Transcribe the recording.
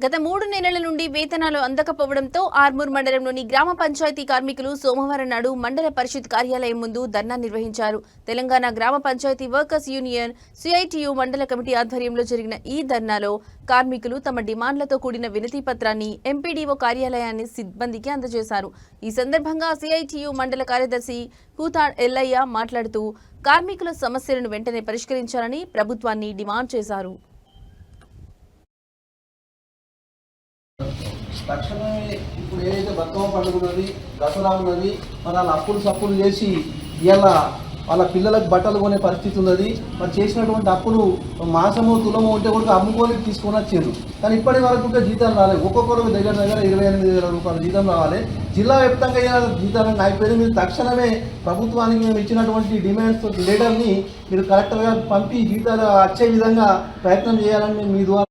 గత 3 నెలల నుండి వేతనాలు అందకపోవడంతో ఆర్మూర్ మండలంలోని గ్రామ పంచాయతీ కార్మికులు సోమవారం నాడు మండల పరిషత్ కార్యాలయం ముందు ధర్నా నిర్వహించారు. తెలంగాణ గ్రామ పంచాయతీ వర్కర్స్ యూనియన్ సిఐటియు మండల కమిటీ ఆధ్వర్యంలో జరిగిన ఈ ధర్నాలో కార్మికులు తమ డిమాండ్లతో కూడిన వినతి పత్రాన్ని ఎంపీడీఓ కార్యాలయాన్ని సిబ్బందికి అందజేశారు. ఈ సందర్భంగా సిఐటియు మండల కార్యదర్శి కూతాడ్ ఎల్లయ్య మాట్లాడుతూ కార్మికుల సమస్యలను వెంటనే పరిష్కరించాలని ప్రభుత్వాన్ని డిమాండ్ చేశారు. తక్షణమే ఇప్పుడు ఏదైతే బతుకమ్మ పండుగ ఉన్నది, దసరా ఉన్నది, మరి వాళ్ళ అప్పులు సప్పులు చేసి ఇవాళ వాళ్ళ పిల్లలకు బట్టలు కొనే పరిస్థితి ఉన్నది. మరి చేసినటువంటి అప్పులు మాసము తులము ఉంటే కూడా అమ్ముకోనికి తీసుకొని వచ్చారు. కానీ ఇప్పటి వరకు ఇంకా జీతాలు రాలేదు. ఒక్కొక్కరికి దగ్గర 28,000 రూపాయల జీతం రావాలి. జిల్లా వ్యాప్తంగా జీతాలను అయిపోయింది. మీరు తక్షణమే ప్రభుత్వానికి మేము ఇచ్చినటువంటి డిమాండ్స్ లెటర్ని మీరు కరెక్ట్గా పంపి జీతాలు వచ్చే విధంగా ప్రయత్నం చేయాలని మేము మీ ద్వారా